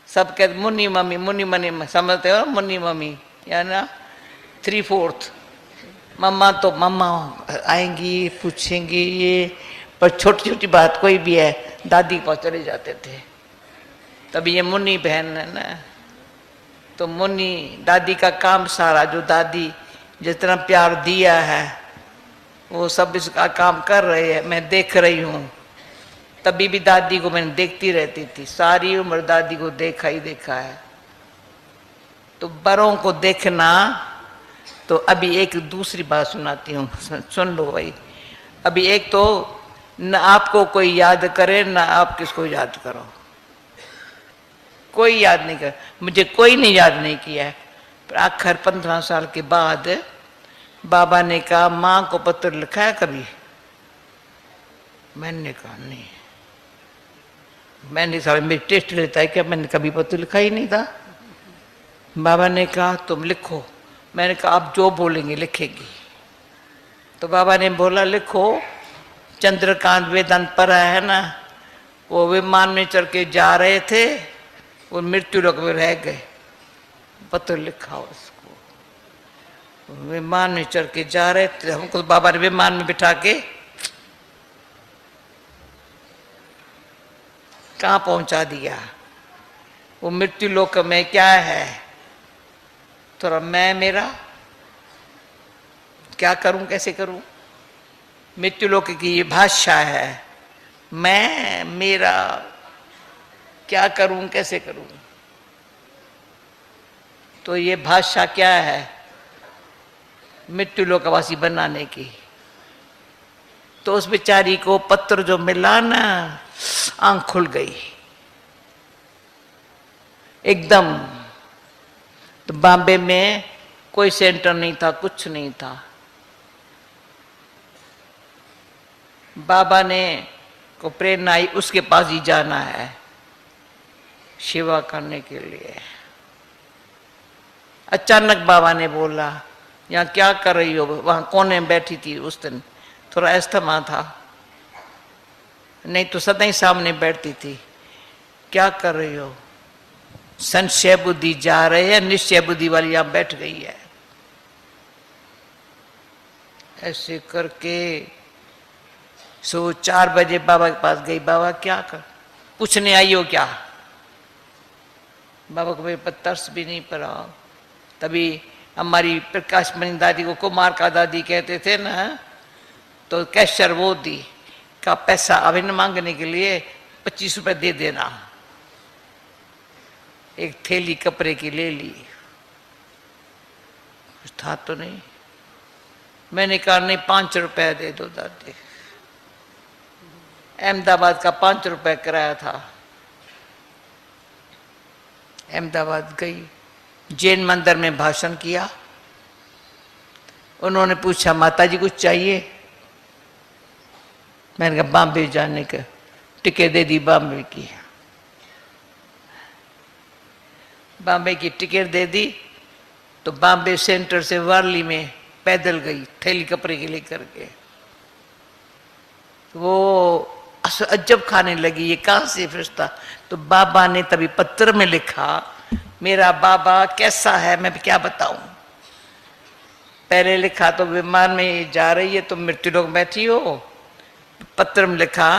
सब कहते मुन्नी मम्मी, मुन्नी मम्मी, समझते हो? मुन्नी मम्मी या ना 3/4। मम्मा तो मम्मा आएंगी, पूछेंगी ये पर छोटी छोटी बात कोई भी है दादी के पास चले जाते थे। तभी ये मुन्नी बहन है ना, तो मुन्नी दादी का काम सारा, जो दादी जितना प्यार दिया है वो सब इसका काम कर रहे हैं, मैं देख रही हूँ। तभी भी दादी को मैंने देखती रहती थी, सारी उम्र दादी को देखा ही देखा है। तो बड़ों को देखना, तो अभी एक दूसरी बात सुनाती हूँ, सुन लो भाई। अभी एक तो न आपको कोई याद करे न आप किसको याद करो, कोई याद नहीं कर, मुझे कोई ने याद नहीं किया है। पर आखिर 15 साल के बाद बाबा ने कहा माँ को पत्र लिखा है कभी? मैंने कहा नहीं। मैंने सारा मेरी टेस्ट लेता है क्या, मैंने कभी पत्र लिखा ही नहीं था। बाबा ने कहा तुम लिखो। मैंने कहा आप जो बोलेंगे लिखेगी। तो बाबा ने बोला लिखो, चंद्रकांत वेदांत पढ़ा है ना, वो विमान में चढ़ के जा रहे थे, वो मृत्यु लोक में रह गए, पत्र लिखा उसको। विमान में चढ़ के जा रहे थे, हमको बाबा ने विमान में बिठा के कहाँ पहुंचा दिया। वो मृत्यु लोक में क्या है, थोड़ा मैं मेरा क्या करूं, कैसे करूं। मृत्यु लोक की ये भाषा है, मैं मेरा क्या करूं कैसे करूं। तो ये भाषा क्या है, मृत्यु लोकवासी बनाने की। तो उस बेचारी को पत्र जो मिला ना, आंख खुल गई एकदम। तो बॉम्बे में कोई सेंटर नहीं था, कुछ नहीं था। बाबा ने को प्रेरणा आई, उसके पास ही जाना है सेवा करने के लिए। अचानक बाबा ने बोला यहाँ क्या कर रही हो? वहां कोने में बैठी थी उस दिन, थोड़ा अस्थमा था, नहीं तो सदा ही सामने बैठती थी। क्या कर रही हो? संशय बुद्धि जा रहे हैं, निश्चय बुद्धि वाली यहां बैठ गई है। ऐसे करके 4 बजे बाबा के पास गई। बाबा क्या कर, पूछने आई हो क्या? बाबा को मेरे पर तरस भी नहीं पड़ा। तभी हमारी प्रकाश मणि दादी को कुमार का दादी कहते थे ना, तो कैशर वो दी का पैसा अभिन्न मांगने के लिए 25 रुपए दे देना। एक थैली कपड़े की ले ली, कुछ था तो नहीं। मैंने कहा नहीं 5 रुपए दे दो दादी। अहमदाबाद का 5 रुपए किराया था। अहमदाबाद गई, जैन मंदिर में भाषण किया। उन्होंने पूछा माता जी कुछ चाहिए? मैंने कहा बॉम्बे जाने का टिकट दे दी। बॉम्बे की टिकट दे दी। तो बॉम्बे सेंटर से वारली में पैदल गई, थैली कपड़े के लेकर के। वो अजब खाने लगी, ये कहाँ से फरिश्ता। तो बाबा ने तभी पत्र में लिखा, मेरा बाबा कैसा है मैं क्या बताऊं। पहले लिखा तो विमान में जा रही है, तुम मृत्यु लोक बैठी हो। पत्र में लिखा,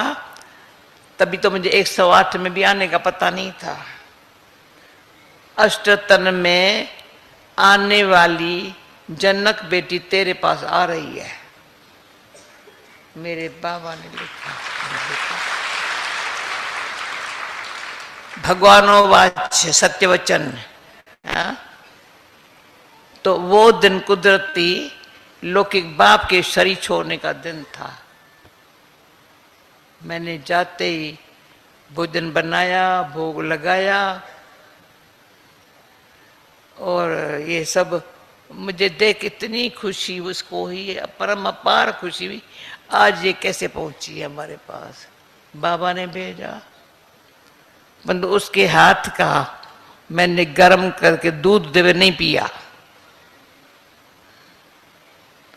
तभी तो मुझे 108 में भी आने का पता नहीं था। अष्टतन में आने वाली जनक बेटी तेरे पास आ रही है, मेरे बाबा ने लिखा। भगवानो वाच्य सत्य वचन। तो वो दिन कुदरती लौकिक बाप के शरीर छोड़ने का दिन था। मैंने जाते ही भोजन बनाया, भोग लगाया, और ये सब मुझे देख इतनी खुशी उसको हुई, परम अपार खुशी हुई। आज ये कैसे पहुंची है हमारे पास, बाबा ने भेजा। परंतु उसके हाथ का मैंने गर्म करके दूध देवे नहीं पिया,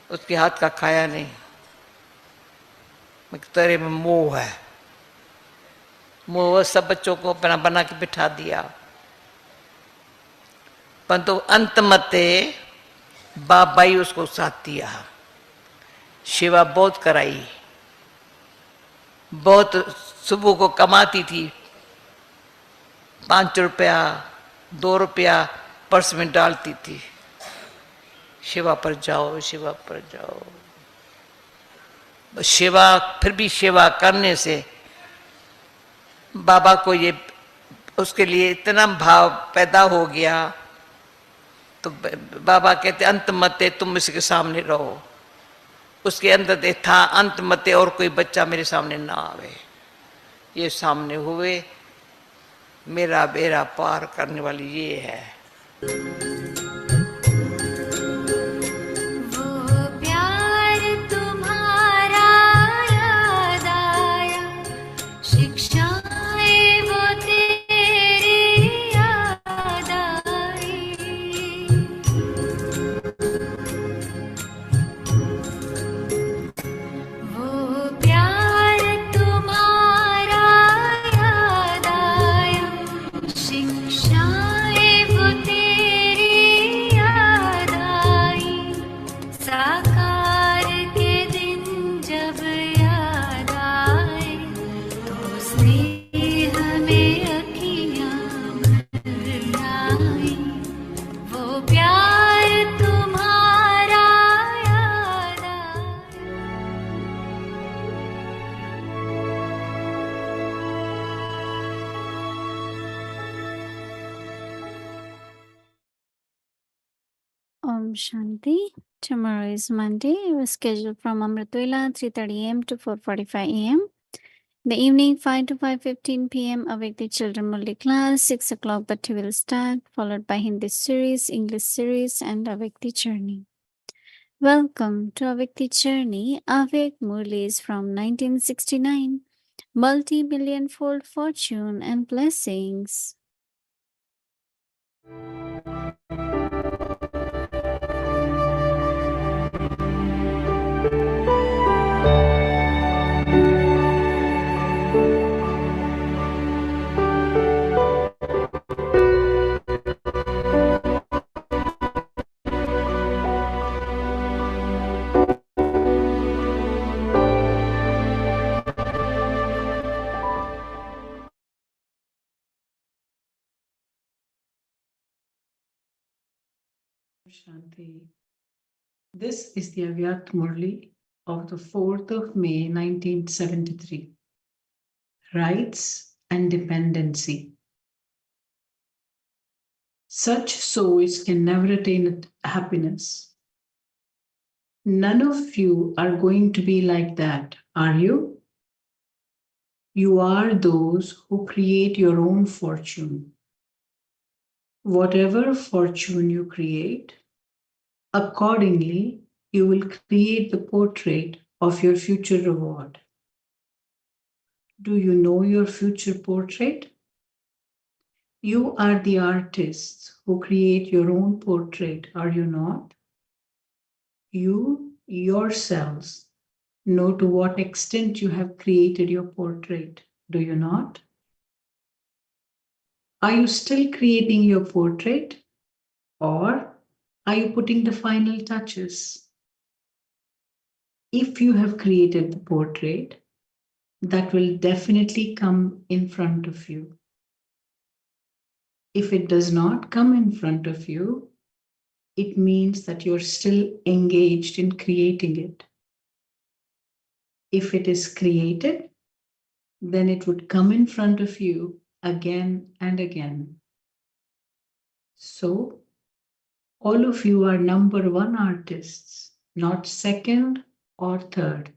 उसके हाथ का खाया नहीं। तेरे में मोह है, मोह सब बच्चों को अपना बना के बिठा दिया। परंतु अंत मते बाबाई उसको साथ दिया, सेवा बहुत कराई। बहुत सुबह को कमाती थी, 5 रुपया 2 रुपया पर्स में डालती थी, सेवा पर जाओ, सेवा पर जाओ। सेवा, फिर भी सेवा करने से बाबा को ये, उसके लिए इतना भाव पैदा हो गया, तो बाबा कहते अंत मते तुम इसके सामने रहो। उसके अंदर था अंत मते और कोई बच्चा मेरे सामने ना आवे। ये सामने हुए, मेरा बेड़ा पार करने वाली ये है। Om Shanti. Tomorrow is Monday. We're scheduled from Amritwela 3:30 a.m. to 4:45 a.m. The evening 5 to 5:15 p.m. Awake the Children Murli class. 6 o'clock Bhatti will start, followed by Hindi series, English series, and Awake the Journey. Welcome to Awake the Journey. Awake Murlis from 1969. Multi-million-fold fortune and blessings. Shanti. This is the Avyakt Murli of the 4th of May 1973. Rights and Dependency. Such souls can never attain happiness. None of you are going to be like that, are you? You are those who create your own fortune. Whatever fortune you create, accordingly, you will create the portrait of your future reward. Do you know your future portrait? You are the artists who create your own portrait, are you not? You yourselves know to what extent you have created your portrait, do you not? Are you still creating your portrait, or are you putting the final touches? If you have created the portrait, that will definitely come in front of you. If it does not come in front of you, it means that you're still engaged in creating it. If it is created, then it would come in front of you again and again. So, all of you are number one artists, not second or third.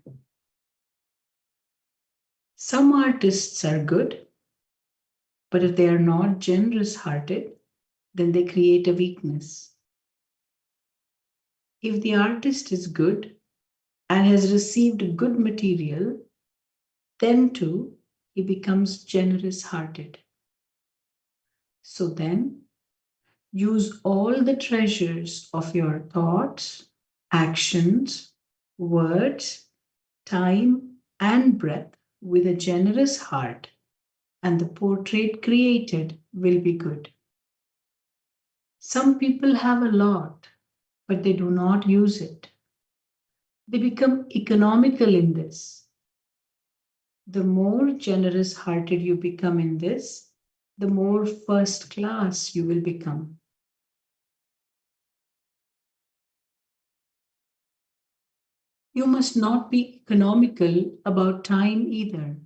Some artists are good, but if they are not generous-hearted, then they create a weakness. If the artist is good and has received good material, then too he becomes generous-hearted. So then, use all the treasures of your thoughts, actions, words, time, and breath with a generous heart, and the portrait created will be good. Some people have a lot, but they do not use it. They become economical in this. The more generous hearted you become in this, the more first class you will become. You must not be economical about time either.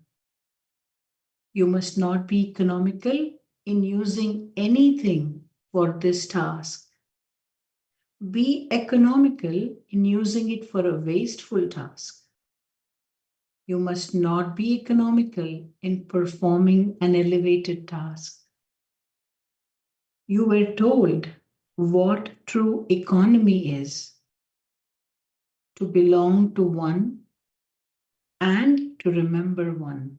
You must not be economical in using anything for this task. Be economical in using it for a wasteful task. You must not be economical in performing an elevated task. You were told what true economy is: to belong to one and to remember one.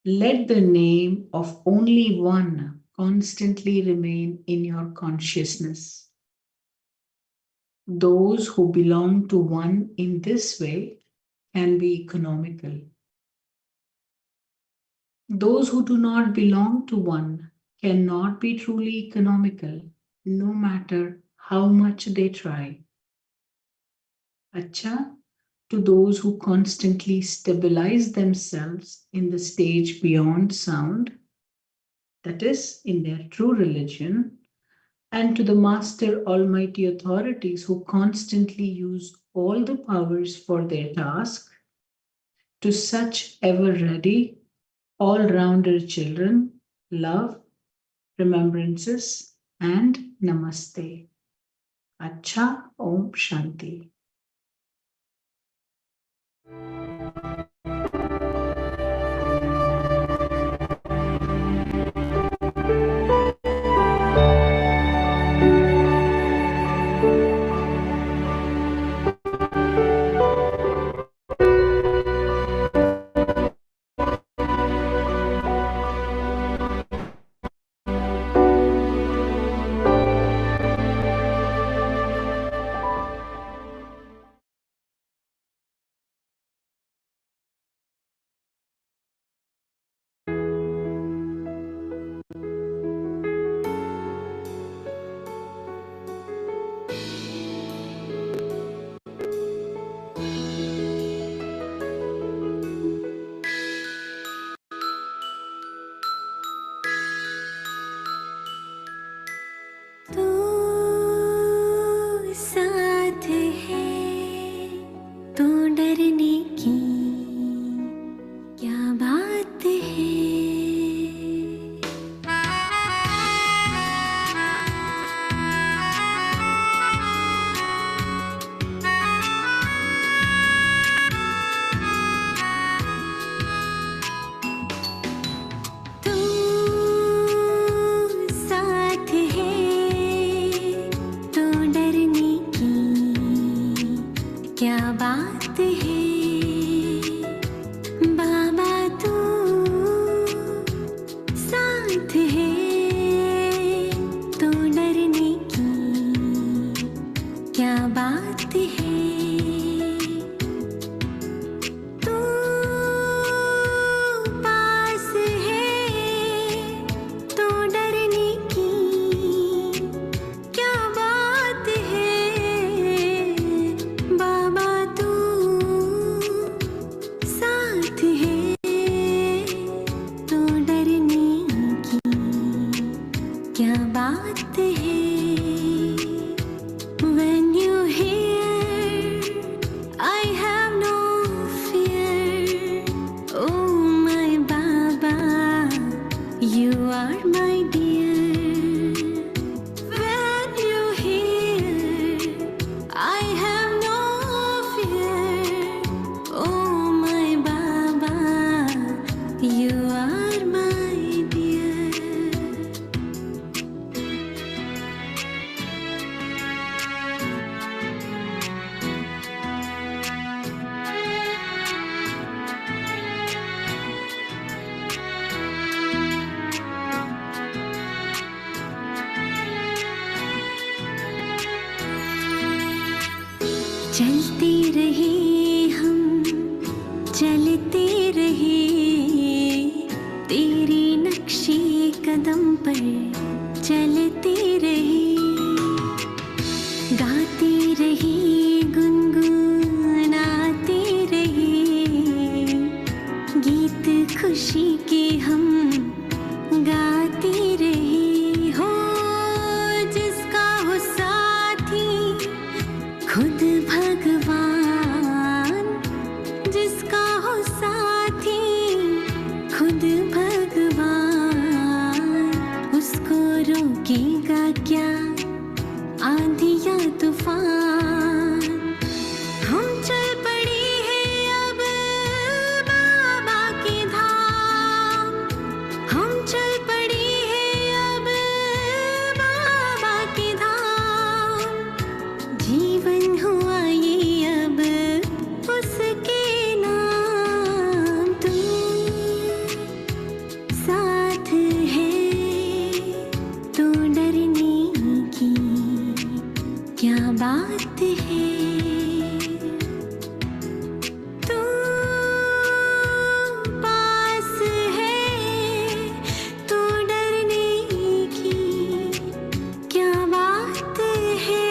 Let the name of only one constantly remain in your consciousness. Those who belong to one in this way can be economical. Those who do not belong to one cannot be truly economical, no matter how much they try. Acha, to those who constantly stabilize themselves in the stage beyond sound, that is, in their true religion, and to the Master Almighty authorities who constantly use all the powers for their task, to such ever ready, all-rounder children, love, remembrances, and namaste. Acha, Om Shanti. तू साथ है तो डरने की क्या बात है। तू साथ है तो डरने की क्या बात है। बाबा तू साथ है तो डरने की क्या बात है। तू पास है तो डरने की क्या बात है। बाबा तू साथ है तो डरने की क्या बात है। When you hear I have no fear, oh my Baba, you are my dear. When you hear I have no fear, oh my Baba, you are my dear. चलते रहे हम चलते रहे तेरे नक्शे कदम पर चलते रहे। गाते रहे गुनगुनाते रहे हम गाते रहे हो जिसका हो साथी खुद भगवान जिसका हो साथी खुद भगवान उसको रोकेगा क्या आंधी या तूफान हम चल पड़े हैं अब बाबा के धाम हम चल पड़े हैं अब बाबा के धाम जीवन हुआ ये अब उसके नाम तू साथ है तो डरने की क्या बात है तू पास है तो डरने की क्या बात है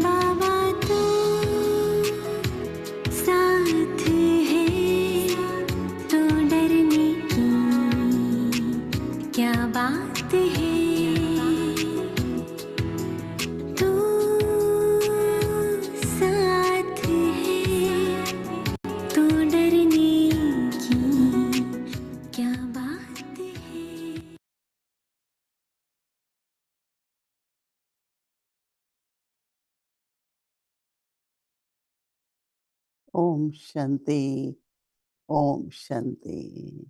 बाबा तू साथ है तो डरने की क्या बात है तू साथ है तो डरने की क्या बात है Om Shanti. Om Shanti.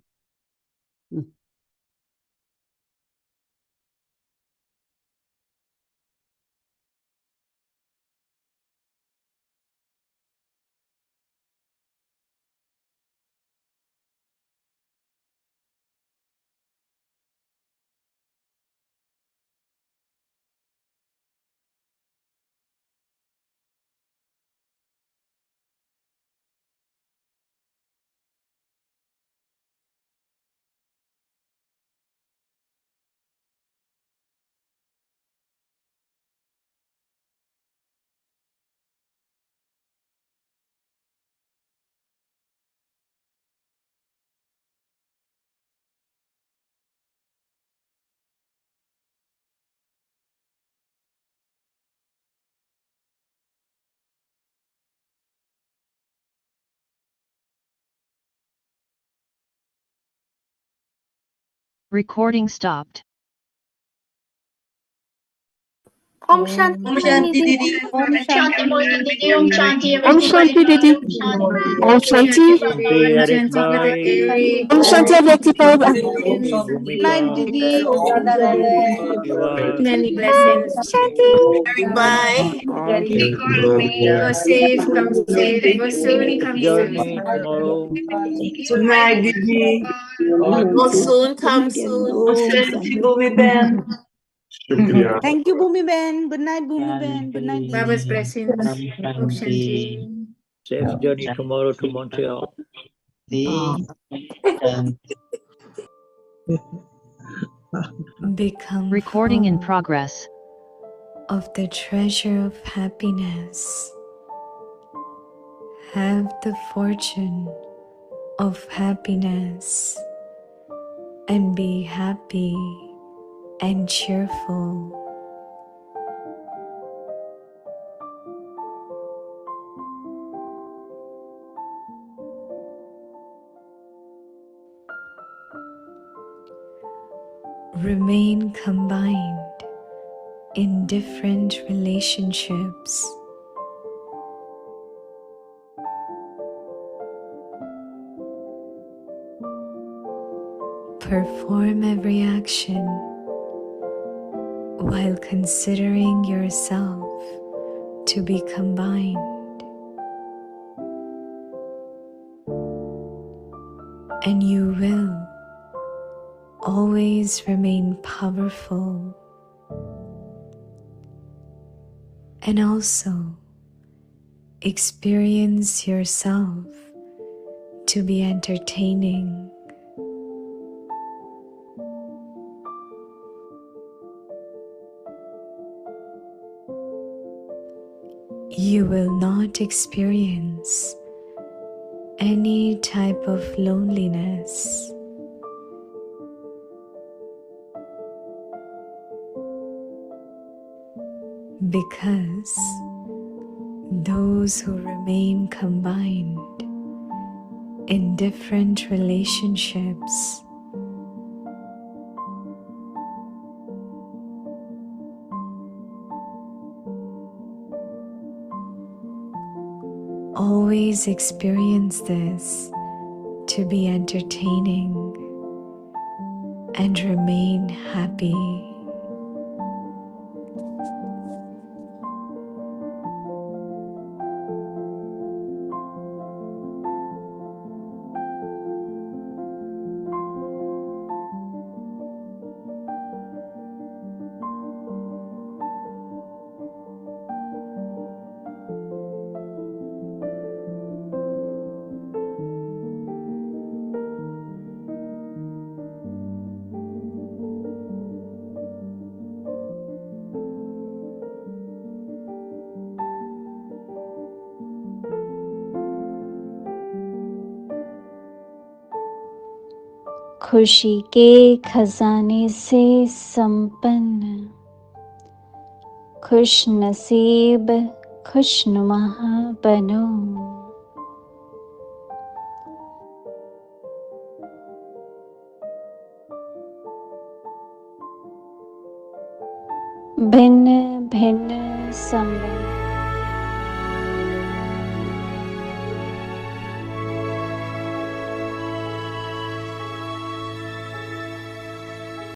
Recording stopped. Om Shanti Didi. Om Shanti. Om Shanti Om Shanti Didi. Om Shanti. Shanti Eric Bhai. Om Shanti Avyakti Baba. Bhumika. Shiva. Many blessings. Shanti. Bye. Go safe, come safe. Go soon, come Journey soon. tomorrow. Good night, Didi. Go soon, come soon. Bhumi Ben. Thank you, Bhumi Ben. Good night, Bhumi Ben. Good night, Didi. Baba's blessings. Om Shanti. Safe journey tomorrow to Montreal. Become Recording in full progress. of the treasure of happiness. Have the fortune of happiness and be happy and cheerful. Remain combined in different relationships. Perform every action while considering yourself to be combined, and you will always remain powerful and also experience yourself to be entertaining. You will not experience any type of loneliness. Because those who remain combined in different relationships always experience this to be entertaining and remain happy. खुशी के खजाने से संपन्न, खुश नसीब खुशनुमा बनो। भिन्न भिन्न संबंध